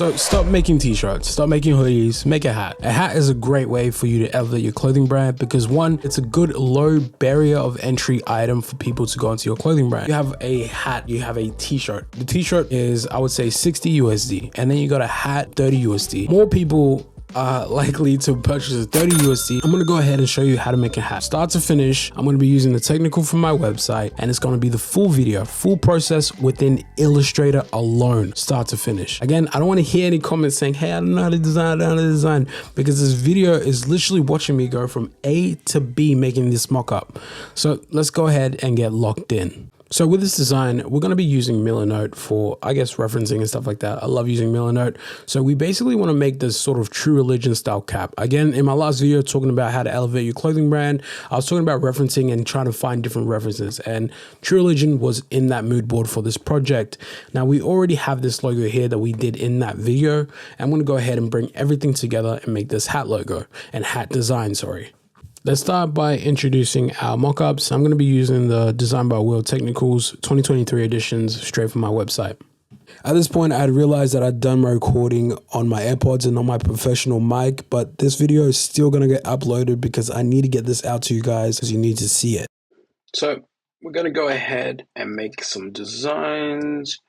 So stop making t-shirts, stop making hoodies, make a hat. A hat is a great way for you to elevate your clothing brand because one, it's a good low barrier of entry item for people to go into your clothing brand. You have a hat, you have a t-shirt. The t-shirt is, I would say, 60 USD, and then you got a hat, 30 USD. More people are likely to purchase a 30 USD. I'm gonna go ahead and show you how to make a hat. Start to finish, I'm gonna be using the technical from my website, and it's gonna be the full video, full process within Illustrator alone, start to finish. Again, I don't wanna hear any comments saying, hey, I don't know how to design, because this video is literally watching me go from A to B making this mock-up. So let's go ahead and get locked in. So with this design, we're going to be using Milanote for, I guess, referencing and stuff like that. I love using Milanote. So we basically want to make this sort of True Religion style cap. Again, in my last video talking about how to elevate your clothing brand, I was talking about referencing and trying to find different references. And True Religion was in that mood board for this project. Now we already have this logo here that we did in that video. I'm going to go ahead and bring everything together and make this hat logo and hat design, sorry. Let's start by introducing our mockups. I'm going to be using the Designedbywil Technicals 2023 editions straight from my website. At this point, I realized that I'd done my recording on my AirPods and on my professional mic, but this video is still going to get uploaded because I need to get this out to you guys because you need to see it. So we're going to go ahead and make some designs.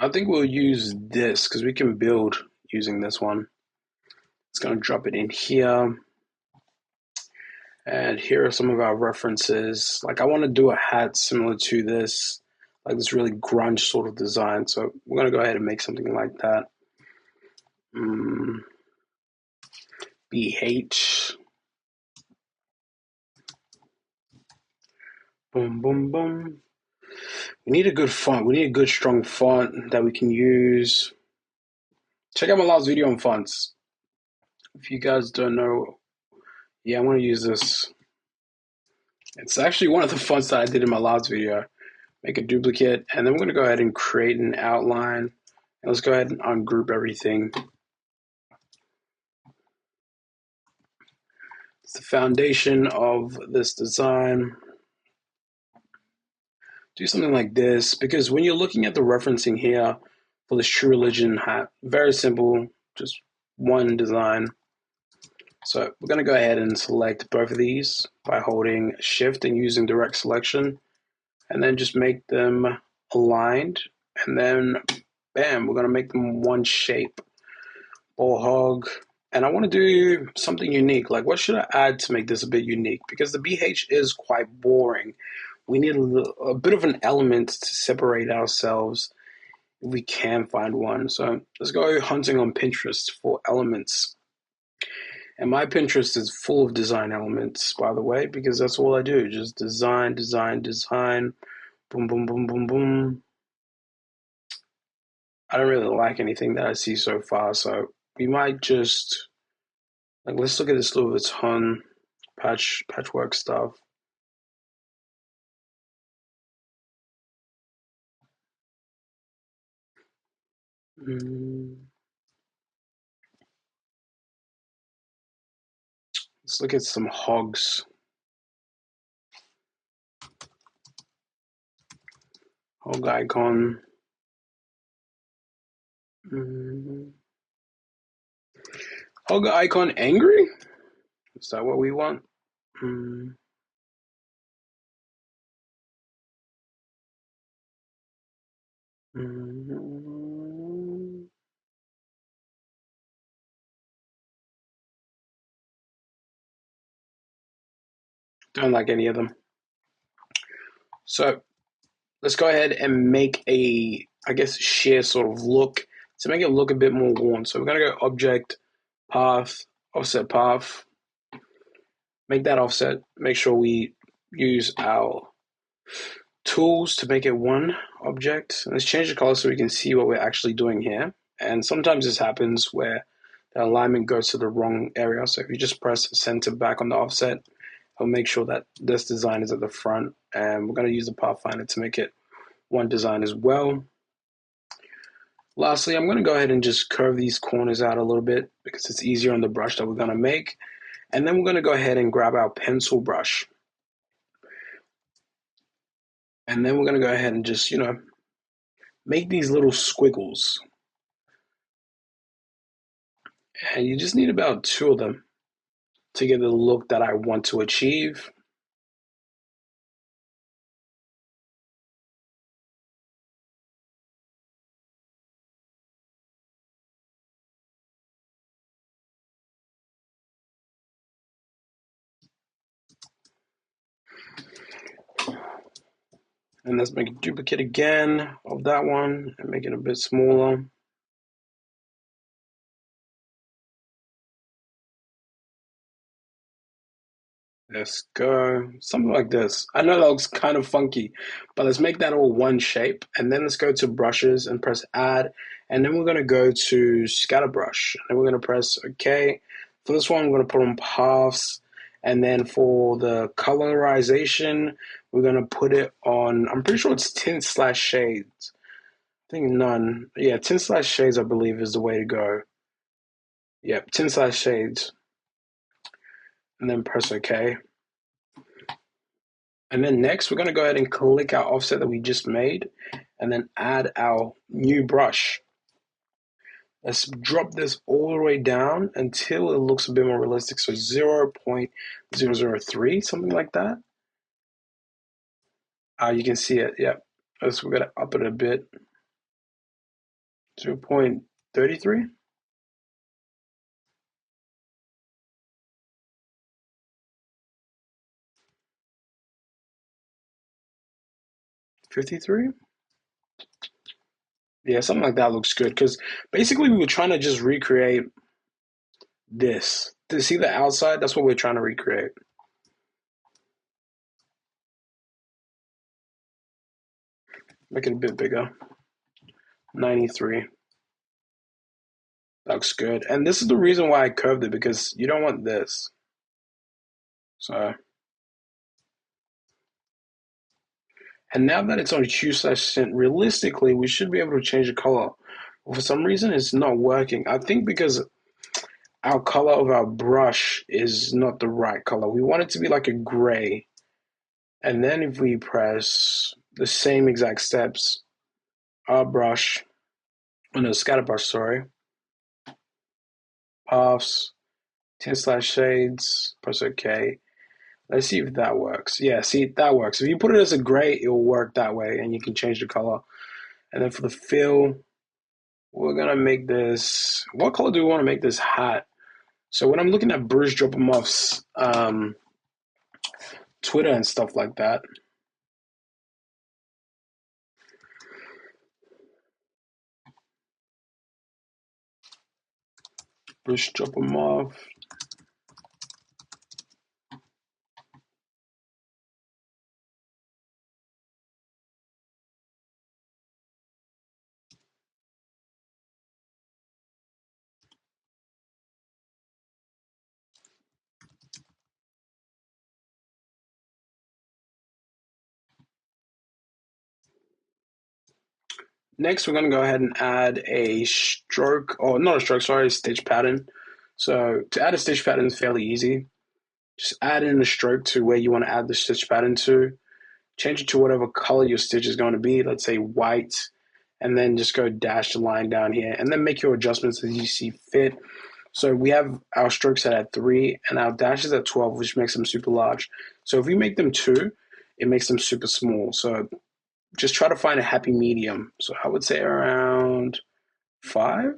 I think we'll use this because we can build using this one. It's going to drop it in here. And here are some of our references. Like I want to do a hat similar to this, like this really grunge sort of design. So we're going to go ahead and make something like that. BH. Boom, boom, boom. We need a good font. We need a good strong font that we can use. Check out my last video on fonts. If you guys don't know, yeah, I'm going to use this. It's actually one of the fonts that I did in my last video. Make a duplicate, and then we're going to go ahead and create an outline. And let's go ahead and ungroup everything. It's the foundation of this design. Do something like this, because when you're looking at the referencing here for this True Religion hat, very simple, just one design. So we're going to go ahead and select both of these by holding Shift and using direct selection, and then just make them aligned, and then bam, we're going to make them one shape. Ball hog. And I want to do something unique. Like, what should I add to make this a bit unique? Because the BH is quite boring. We need a bit of an element to separate ourselves if we can find one. So let's go hunting on Pinterest for elements. And my Pinterest is full of design elements, by the way, because that's all I do. Just design, design, design. Boom, boom, boom, boom, boom. I don't really like anything that I see so far, so we might just, like, let's look at this Louis Vuitton patchwork stuff. Let's look at some Hogs. Hog icon. Hog icon angry? Is that what we want? Don't like any of them. So let's go ahead and make a, I guess, sheer sort of look to make it look a bit more worn. So we're going to go object, path, offset path, make that offset, make sure we use our tools to make it one object. Let's change the color so we can see what we're actually doing here. And sometimes this happens where the alignment goes to the wrong area. So if you just press center back on the offset, it'll make sure that this design is at the front. And we're going to use the pathfinder to make it one design as well. Lastly, I'm going to go ahead and just curve these corners out a little bit because it's easier on the brush that we're going to make. And then we're going to go ahead and grab our pencil brush. And then we're going to go ahead and just, make these little squiggles. And you just need about 2 of them to get the look that I want to achieve. And let's make a duplicate again of that one and make it a bit smaller. Let's go. Something like this. I know that looks kind of funky, but let's make that all one shape. And then let's go to brushes and press add. And then we're going to go to scatter brush. And we're going to press OK. For this one, I'm going to put on paths. And then for the colorization, we're going to put it on, I'm pretty sure it's tint slash shades. I think none. Yeah, tint slash shades, I believe, is the way to go. Yep, tint slash shades. And then press OK. And then next, we're going to go ahead and click our offset that we just made and then add our new brush. Let's drop this all the way down until it looks a bit more realistic. So 0.003, something like that. You can see it. Yep. So we're going to up it a bit. 0.33. 53. Yeah, something like that looks good because basically we were trying to just recreate this. To see the outside, that's what we're trying to recreate. Make it a bit bigger. 93. That looks good. And this is the reason why I curved it, because you don't want this. So, and now that it's on hue/tint, realistically, we should be able to change the color. But for some reason, it's not working. I think because our color of our brush is not the right color. We want it to be like a gray. And then if we press the same exact steps, our brush, oh no, scatter brush, sorry, paths, tint/shades, press OK. Let's see if that works. Yeah, see, that works. If you put it as a gray, it will work that way, and you can change the color. And then for the fill, we're gonna make this. What color do we want to make this hat? So when I'm looking at Bruce Dropper Muffs, Twitter and stuff like that, Bruce Dropper Muff. Next, we're gonna go ahead and add a stroke, or not a stroke, sorry, a stitch pattern. So to add a stitch pattern is fairly easy. Just add in the stroke to where you want to add the stitch pattern to. Change it to whatever color your stitch is going to be, let's say white, and then just go dash the line down here, and then make your adjustments as you see fit. So we have our strokes set at 3 and our dashes at 12, which makes them super large. So if we make them 2, it makes them super small. So just try to find a happy medium. So I would say around 5,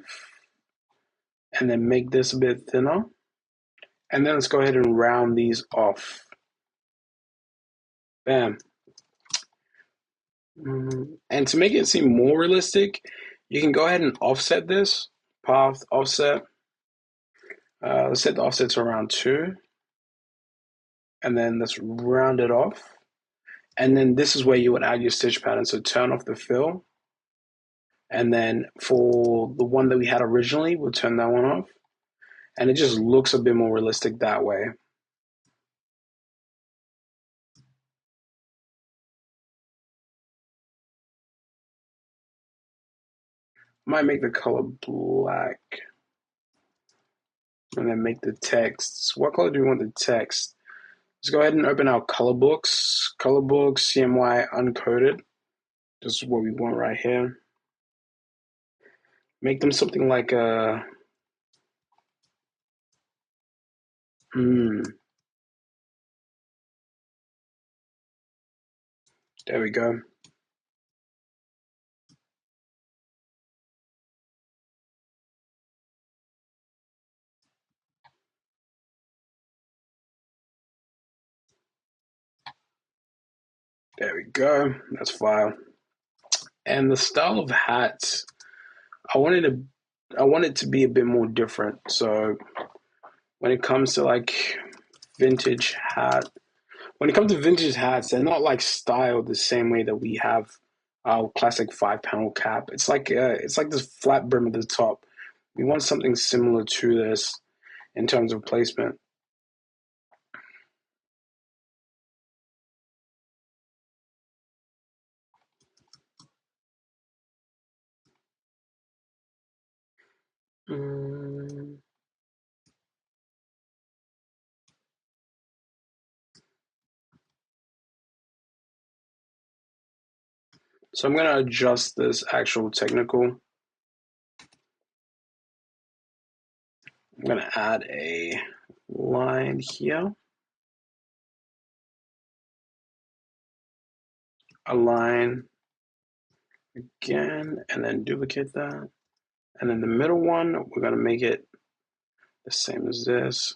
and then make this a bit thinner. And then let's go ahead and round these off. Bam. And to make it seem more realistic, you can go ahead and offset this. Path, offset. Let's set the offset to around 2. And then let's round it off. And then this is where you would add your stitch pattern. So turn off the fill. And then for the one that we had originally, we'll turn that one off. And it just looks a bit more realistic that way. Might make the color black. and then make the text. What color do we want the text? Let's go ahead and open our color books. Color books, CMY uncoded. This is what we want right here. Make them something like a there we go. There we go. That's file. And the style of hats, I wanted it to be a bit more different. So when it comes to like vintage hat, when it comes to vintage hats, they're not like styled the same way that we have our classic 5-panel cap. It's like this flat brim at the top. We want something similar to this in terms of placement. So I'm going to adjust this actual technical. I'm going to add a line here, a line again, and then duplicate that. And then the middle one, we're going to make it the same as this.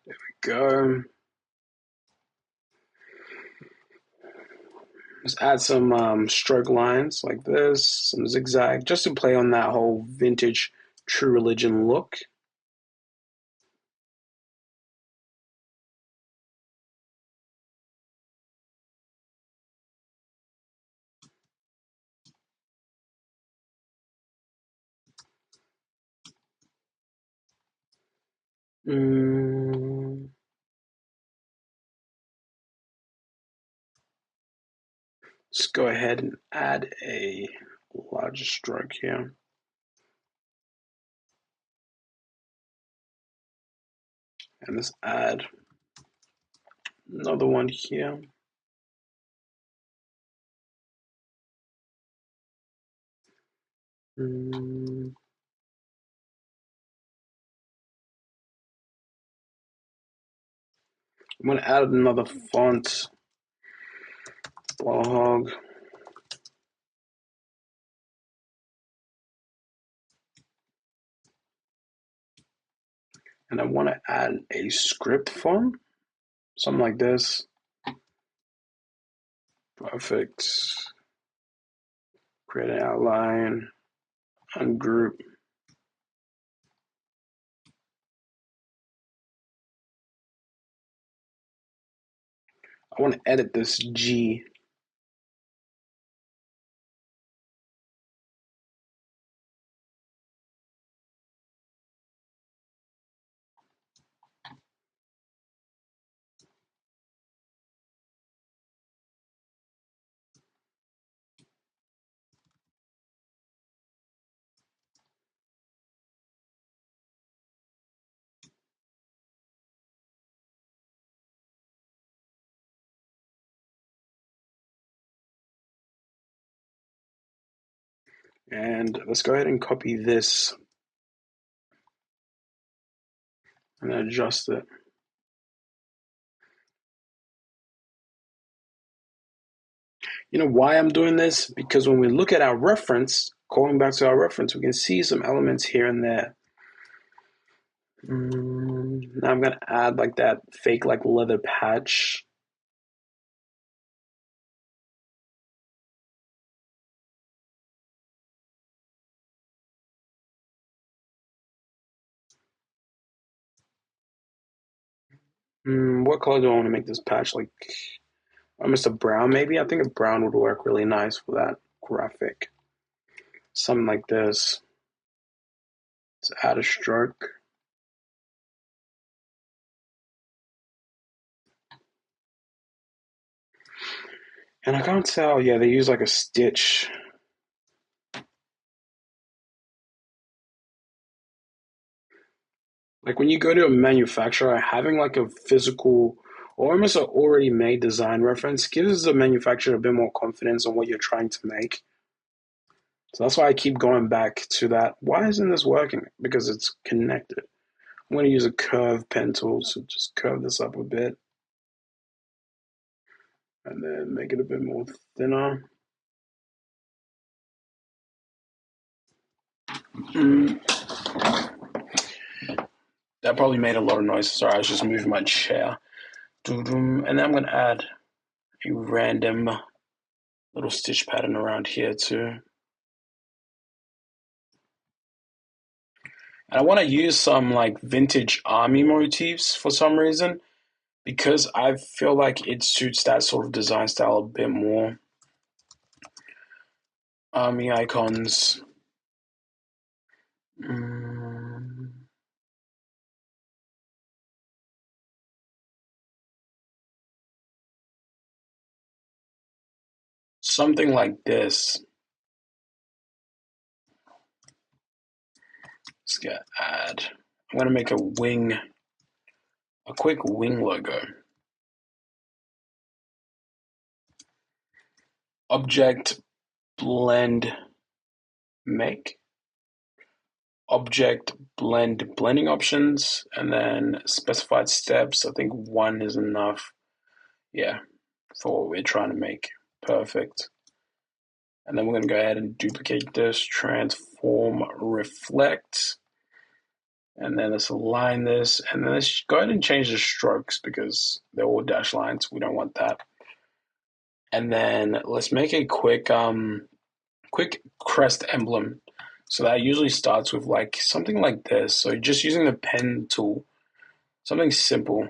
There we go. Just add some stroke lines like this, some zigzag, just to play on that whole vintage True Religion look. Let's go ahead and add a larger stroke here. And let's add another one here. I'm going to add another font, Hog. And I want to add a script font, something like this. Perfect. Create an outline, ungroup. I want to edit this G. And let's go ahead and copy this and adjust it. You know why I'm doing this? Because when we look at our reference, going back to our reference, we can see some elements here and there. Now I'm going to add like that fake like leather patch. What color do I want to make this patch? Like almost a brown maybe? I think a brown would work really nice for that graphic. Something like this. Let's add a stroke. And I can't tell, yeah, they use like a stitch. Like when you go to a manufacturer, having like a physical or almost an already made design reference gives the manufacturer a bit more confidence on what you're trying to make. So that's why I keep going back to that. Why isn't this working? Because it's connected. I'm going to use a curve pen tool to just curve this up a bit and then make it a bit more thinner. Mm, that probably made a lot of noise. Sorry, I was just moving my chair. And then I'm going to add a random little stitch pattern around here too. And I want to use some like vintage army motifs for some reason because I feel like it suits that sort of design style a bit more. Army icons. Something like this. Let's get add. I'm going to make a quick wing logo. Object, blend, make. Object, blend, blending options, and then specified steps. I think one is enough. Yeah, for what we're trying to make. Perfect. And then we're going to go ahead and duplicate this, transform, reflect. And then let's align this. And then let's go ahead and change the strokes because they're all dash lines. We don't want that. And then let's make a quick crest emblem. So that usually starts with like something like this. So just using the pen tool, something simple,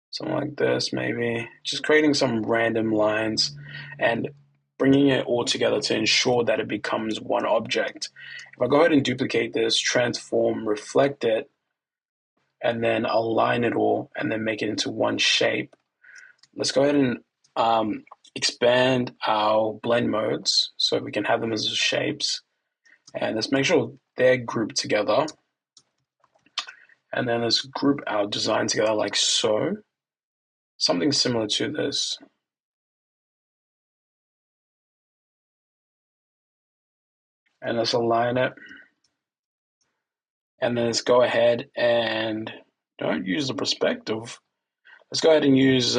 something like this maybe. Just creating some random lines and bringing it all together to ensure that it becomes one object. If I go ahead and duplicate this, transform, reflect it, and then align it all and then make it into one shape. Let's go ahead and expand our blend modes so we can have them as shapes. And let's make sure they're grouped together. And then let's group our design together like so. Something similar to this. And let's align it. And then let's go ahead and don't use the perspective. Let's go ahead and use,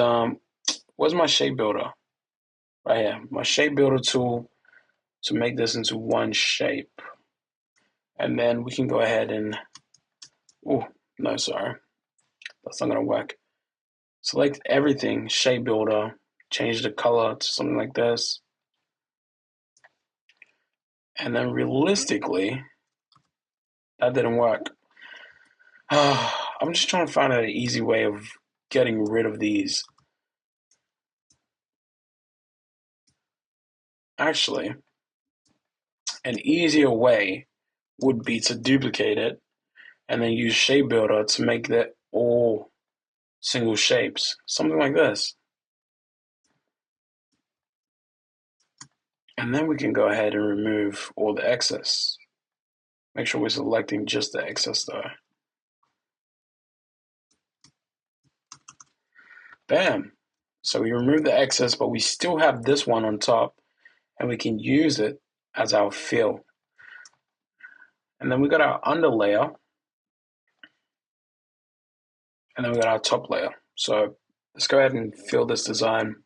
where's my shape builder? Right here, my shape builder tool to make this into one shape. And then we can go ahead and, oh, no, sorry. That's not gonna work. Select everything, shape builder, change the color to something like this. And then realistically, that didn't work. I'm just trying to find an easy way of getting rid of these. Actually, an easier way would be to duplicate it and then use shape builder to make that all single shapes. Something like this. And then we can go ahead and remove all the excess. Make sure we're selecting just the excess though. Bam. So we remove the excess, but we still have this one on top and we can use it as our fill. And then we got our under layer and then we got our top layer. So let's go ahead and fill this design.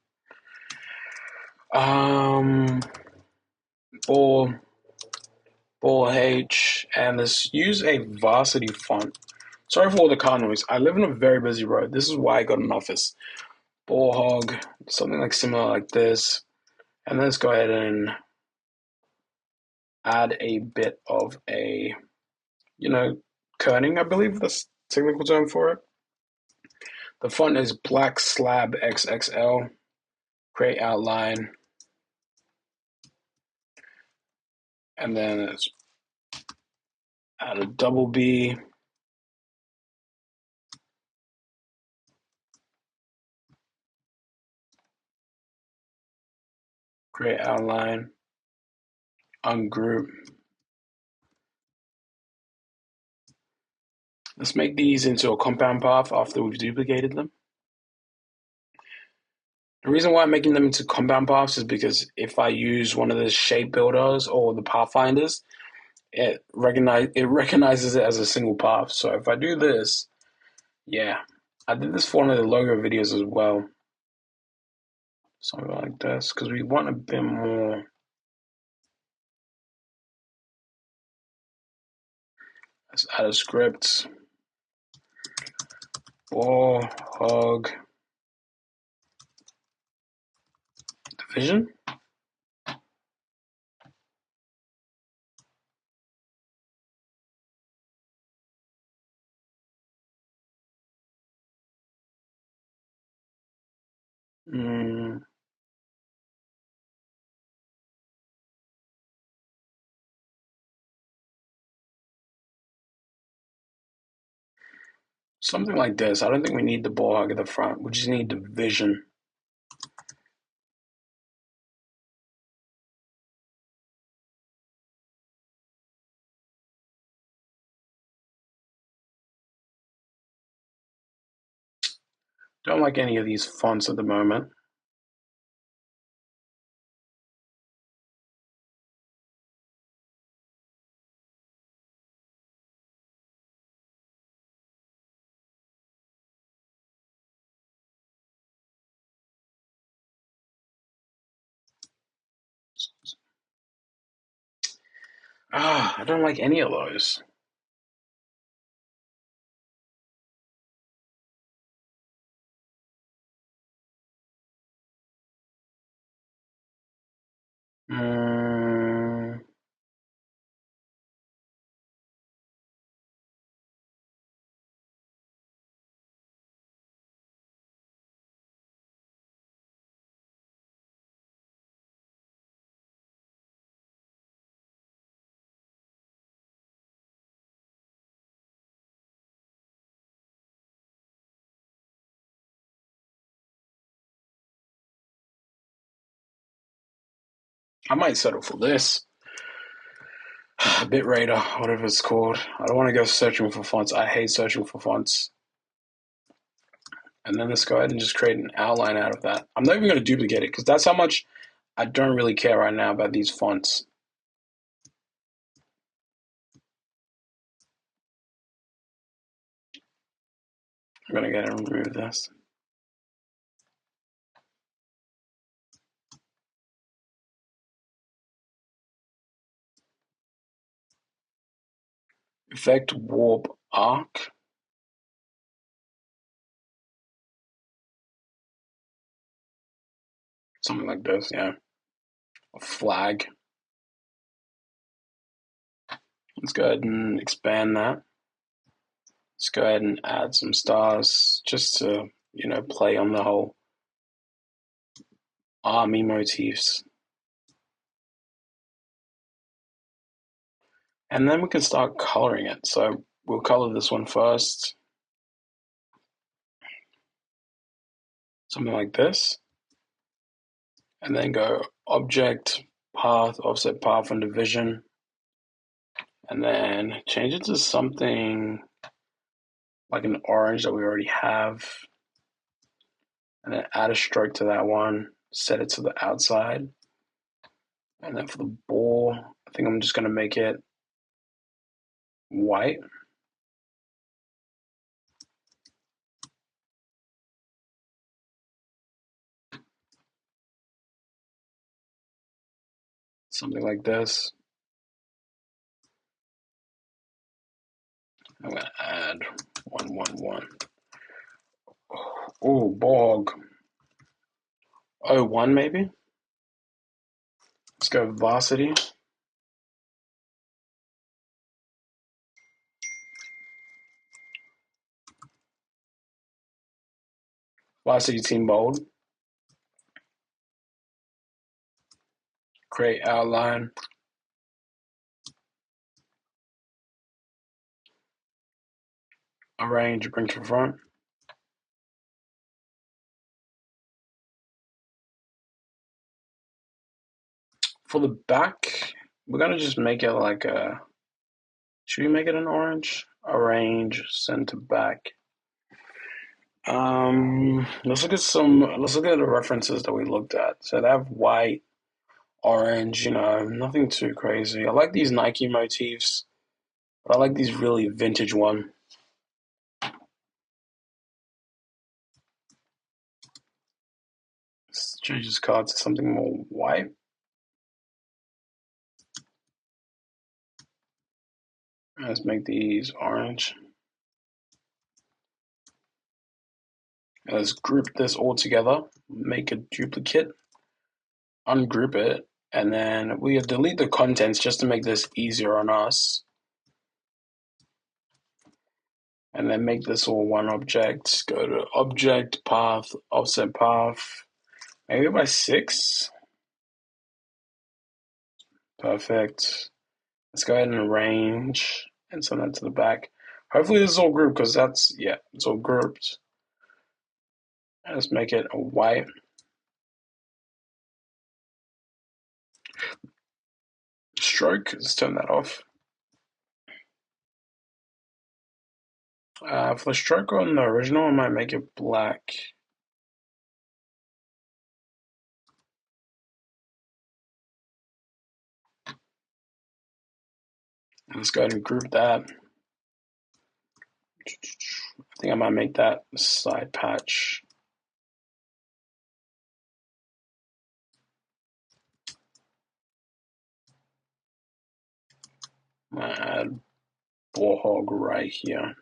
Ball H, and let's use a varsity font. Sorry for all the car noise. I live in a very busy road. This is why I got an office. Ball hog, something like similar like this. And let's go ahead and add a bit of a, kerning, I believe that's the technical term for it. The font is Black Slab XXL. Create outline. And then let's add a double B. create outline, ungroup. Let's make these into a compound path after we've duplicated them. The reason why I'm making them into compound paths is because if I use one of the shape builders or the pathfinders, it recognizes it as a single path. So if I do this, yeah, I did this for one of the logo videos as well. Something like this, because we want a bit more. Let's add a script. Ball, hog, division. Something like this. I don't think we need the ball hog at the front. We just need division. Don't like any of these fonts at the moment. I don't like any of those. I might settle for this. Bitrater, whatever it's called. I don't want to go searching for fonts. I hate searching for fonts. And then let's go ahead and just create an outline out of that. I'm not even going to duplicate it because that's how much I don't really care right now about these fonts. I'm going to go ahead and remove this. Effect warp arc. Something like this, yeah. A flag. Let's go ahead and expand that. Let's go ahead and add some stars just to, play on the whole army motifs. And then we can start coloring it. So we'll color this one first. Something like this. And then go object, path, offset path, and division. And then change it to something like an orange that we already have. And then add a stroke to that one. Set it to the outside. And then for the ball, I think I'm just going to make it white. Something like this. I'm going to add 111. Oh, bog. 01 maybe? Let's go varsity. Varsity team bold. Create outline. Arrange, bring to front. For the back, we're gonna just make it like a. Should we make it an orange? Arrange center back. Let's look at some. Let's look at the references that we looked at. So they have white, orange. Nothing too crazy. I like these Nike motifs, but I like these really vintage one. Let's change this card to something more white. Let's make these orange. Let's group this all together. Make a duplicate. Ungroup it, and then we delete the contents just to make this easier on us. And then make this all one object. Go to object, path, offset path, maybe by 6. Perfect. Let's go ahead and arrange and send that to the back. Hopefully this is all grouped because it's all grouped. Let's make it a white. Stroke, let's turn that off. For the stroke on the original, I might make it black. Let's go ahead and group that. I think I might make that side patch. I'm gonna add ball hog right here.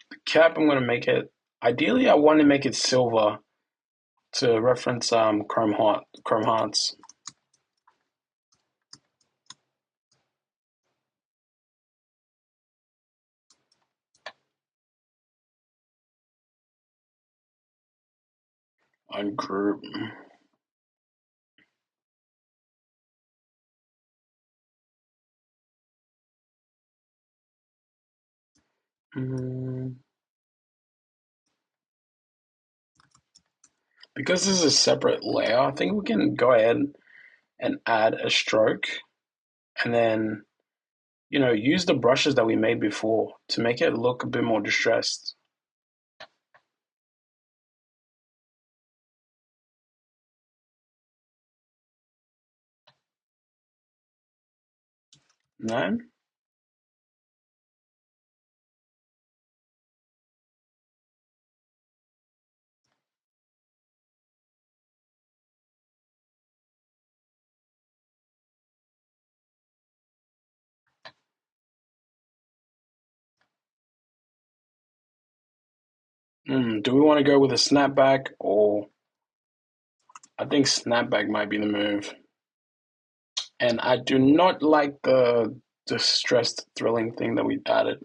The cap, I'm gonna make it. Ideally, I want to make it silver to reference Chrome Hearts. Ungroup. Because this is a separate layer, I think we can go ahead and add a stroke, and then use the brushes that we made before to make it look a bit more distressed. No? Do we want to go with a snapback, or I think snapback might be the move. And I do not like the distressed thrilling thing that we added.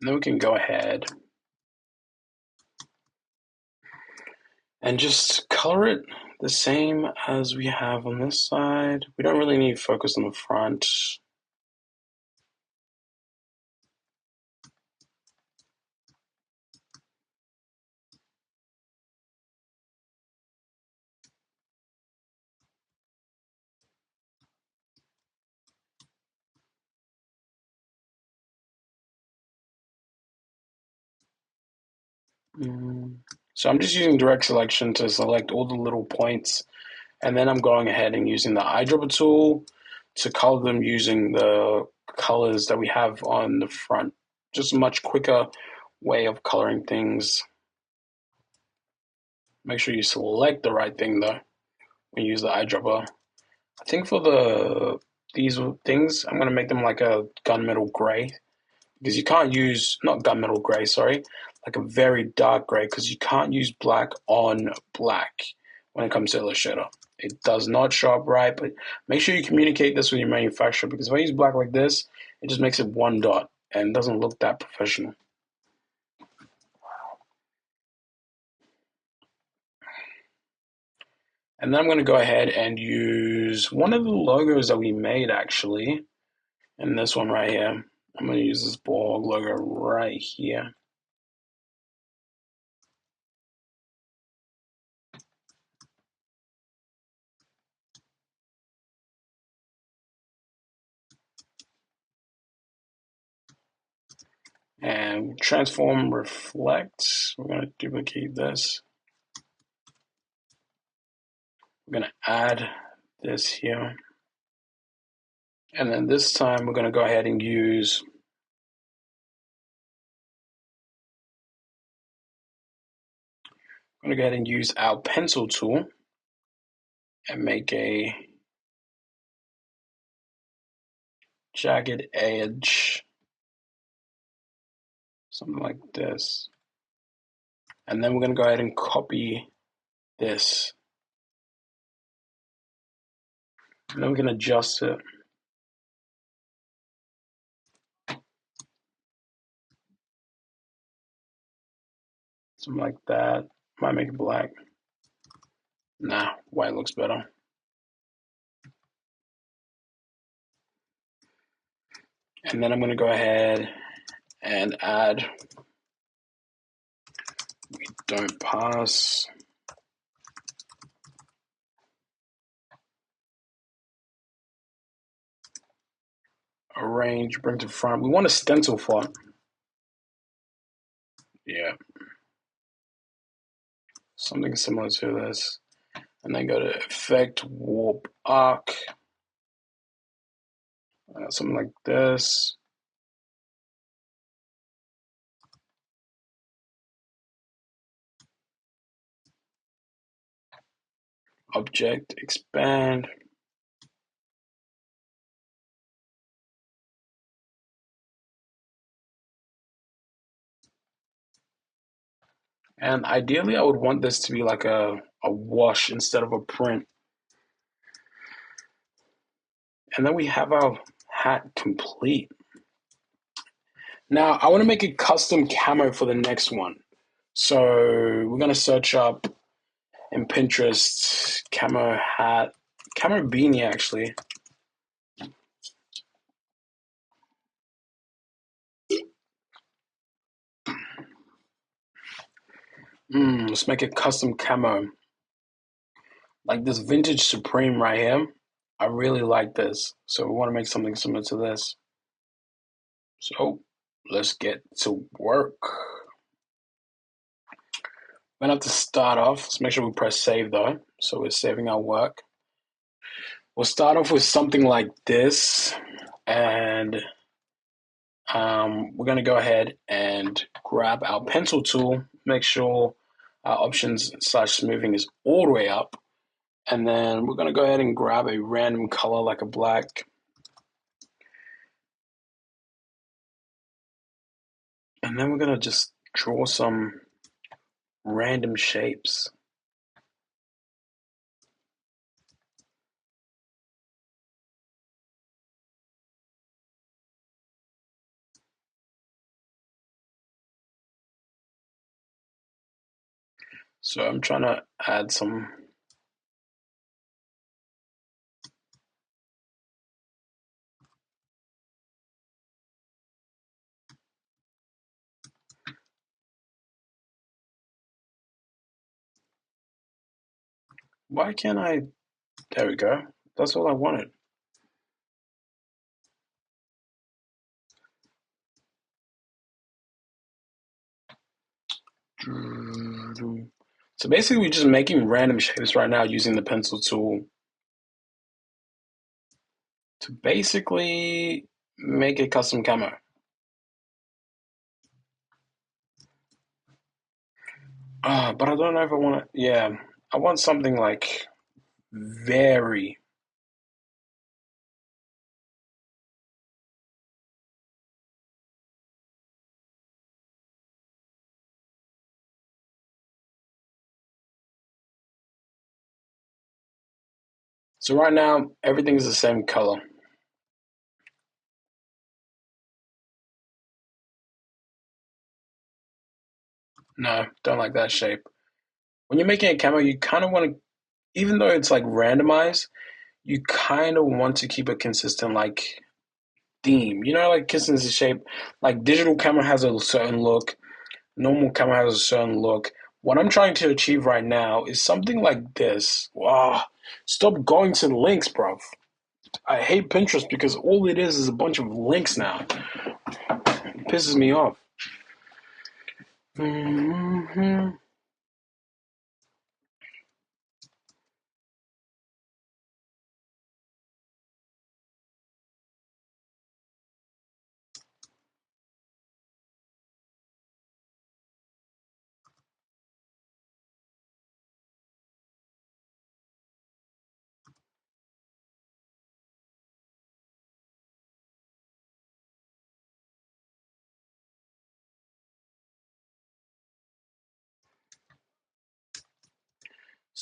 And then we can go ahead and just color it the same as we have on this side. We don't really need focus on the front. So I'm just using direct selection to select all the little points, and then I'm going ahead and using the eyedropper tool to color them using the colors that we have on the front. Just a much quicker way of coloring things. Make sure you select the right thing though when you use the eyedropper. I think for these things, I'm gonna make them like a gunmetal gray, because you can't use, not gunmetal gray, sorry, like a very dark gray, because you can't use black on black when it comes to Illustrator. It does not show up right, but make sure you communicate this with your manufacturer, because if I use black like this, it just makes it one dot and doesn't look that professional. And then I'm going to go ahead and use one of the logos that we made actually, and this one right here. I'm going to use this Borg logo right here. And transform reflect. We're going to duplicate this. We're going to add this here. And then this time we're going to go ahead and use our pencil tool and make a jagged edge, something like this. And then we're going to go ahead and copy this. And then we can adjust it. Something like that. Might make it black. Nah, white looks better. And then I'm going to go ahead and add we don't pass. Arrange, bring to front. We want a stencil font. Yeah. Something similar to this. And then go to Effect, Warp, Arc. Something like this. Object, expand. And ideally, I would want this to be like a wash instead of a print. And then we have our hat complete. Now, I want to make a custom camo for the next one. So we're going to search up in Pinterest, camo hat, camo beanie actually. Let's make a custom camo. Like this vintage Supreme right here. I really like this. So we want to make something similar to this. So let's get to work. We're gonna have to start off. Let's make sure we press save though. So we're saving our work. We'll start off with something like this. And we're gonna go ahead and grab our pencil tool, make sure our options / smoothing is all the way up. And then we're gonna go ahead and grab a random color like a black. And then we're gonna just draw some random shapes. So I'm trying to add some why can't I? There we go. That's all I wanted. So basically we're just making random shapes right now using the pencil tool to basically make a custom camo. But I don't know if I want to, yeah, I want something like very. So right now, everything is the same color. No, don't like that shape. When you're making a camo, you kind of want to even though it's like randomized, you kind of want to keep a consistent like theme. You know, like consistent shape. Like digital camera has a certain look, normal camera has a certain look. What I'm trying to achieve right now is something like this. Wow, stop going to the links, bro. I hate Pinterest because all it is a bunch of links now. It pisses me off. Mm-hmm.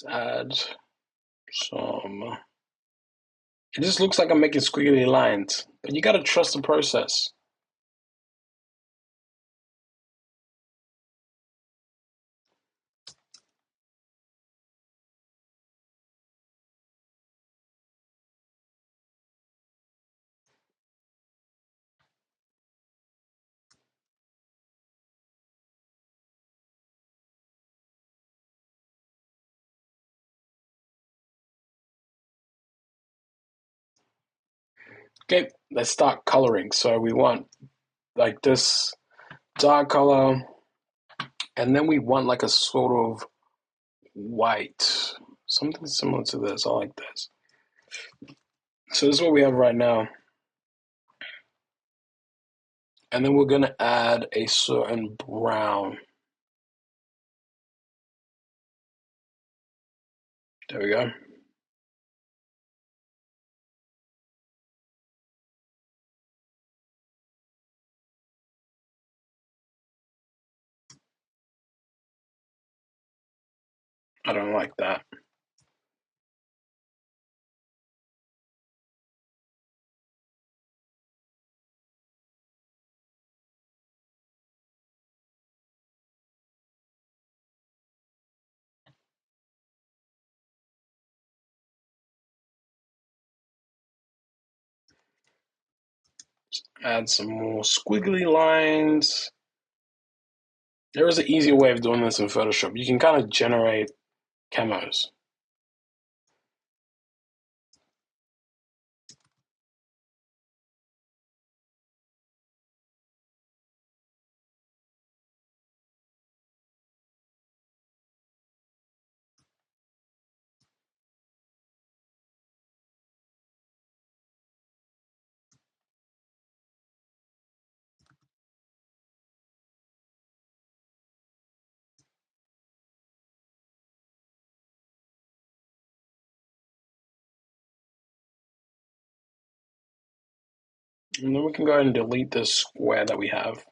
Let's add some. It just looks like I'm making squiggly lines, but you gotta trust the process. Okay, let's start coloring. So we want like this dark color, and then we want like a sort of white, something similar to this. I like this. So this is what we have right now. And then we're gonna add a certain brown. There we go. I don't like that. Add some more squiggly lines. There is an easier way of doing this in Photoshop. You can kind of generate camos. And then we can go ahead and delete this square that we have.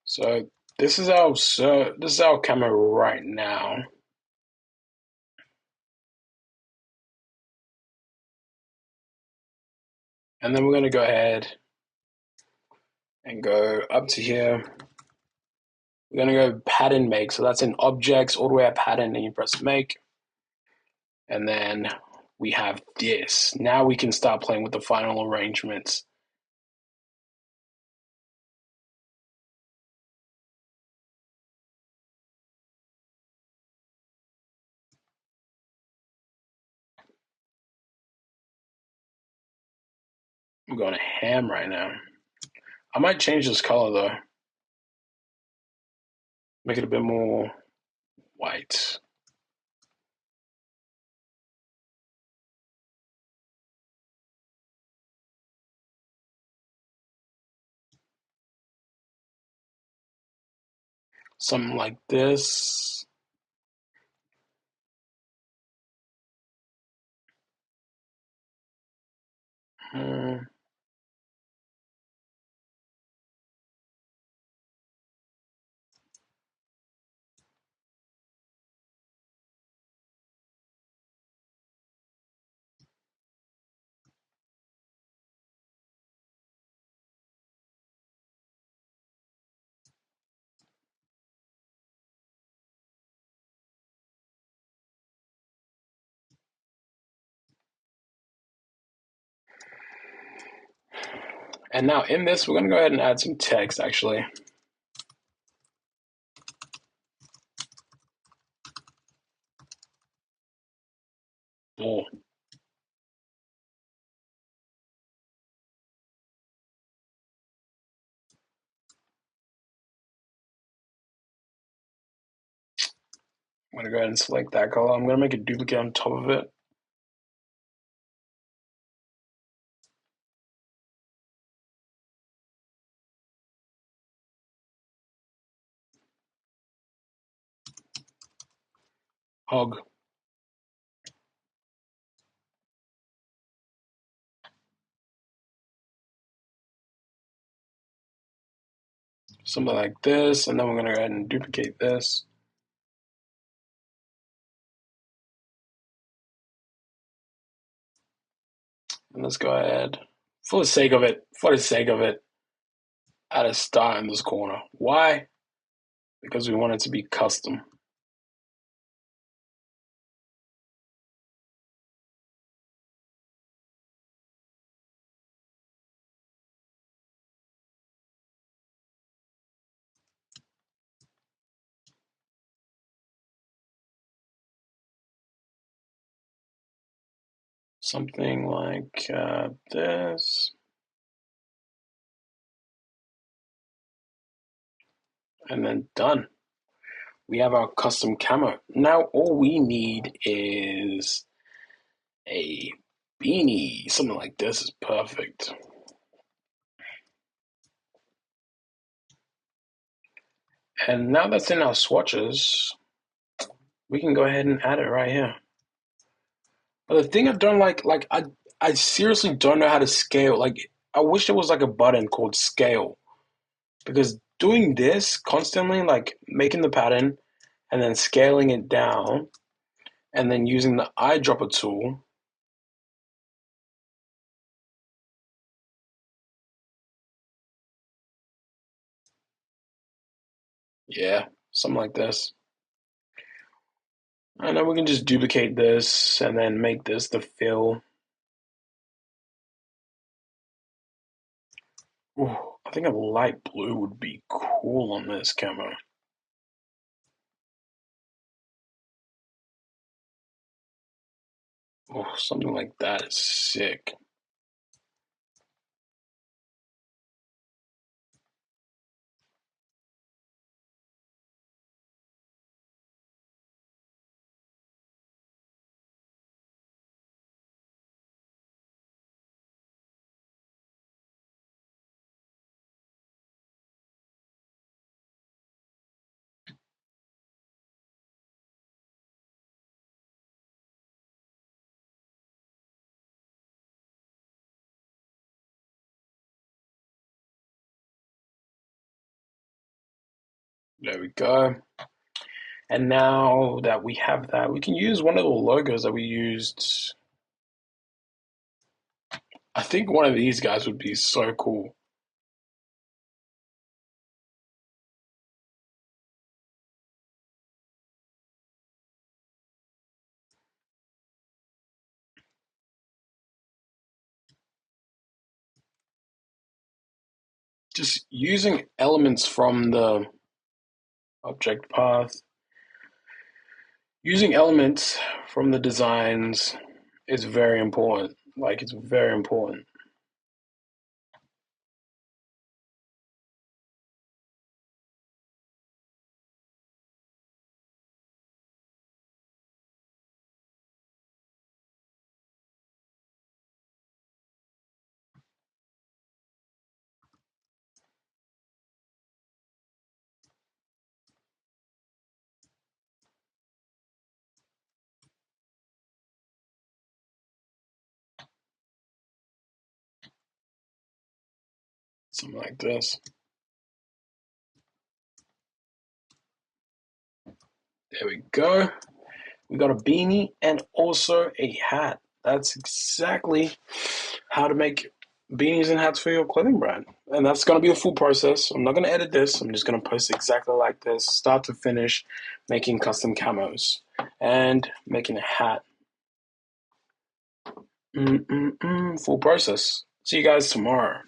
So this is our camo right now. And then we're going to go ahead and go up to here. We're going to go pattern make. So that's in objects, all the way at pattern, and you press make. And then we have this. Now we can start playing with the final arrangements. I'm going to ham right now. I might change this color though. Make it a bit more white. Something like this. Hmm. And now in this, we're gonna go ahead and add some text actually. Oh. I'm gonna go ahead and select that color. I'm gonna make a duplicate on top of it. Hog. Something like this, and then we're gonna go ahead and duplicate this. And let's go ahead, for the sake of it, add a star in this corner. Why? Because we want it to be custom. Something like this. And then done. We have our custom camo. Now all we need is a beanie. Something like this is perfect. And now that's in our swatches, we can go ahead and add it right here. But the thing I don't like I seriously don't know how to scale. Like, I wish there was like a button called scale. Because doing this constantly, like making the pattern and then scaling it down and then using the eyedropper tool. Yeah, something like this. And then we can just duplicate this and then make this the fill. Ooh, I think a light blue would be cool on this camera. Oh, something like that is sick. There we go. And now that we have that, we can use one of the logos that we used. I think one of these guys would be so cool. Just using elements from the object path, using elements from the designs is very important. Like, it's very important. Something like this. There we go. We got a beanie and also a hat. That's exactly how to make beanies and hats for your clothing brand. And that's going to be a full process. I'm not going to edit this. I'm just going to post exactly like this, start to finish, making custom camos and making a hat. Full process. See you guys tomorrow.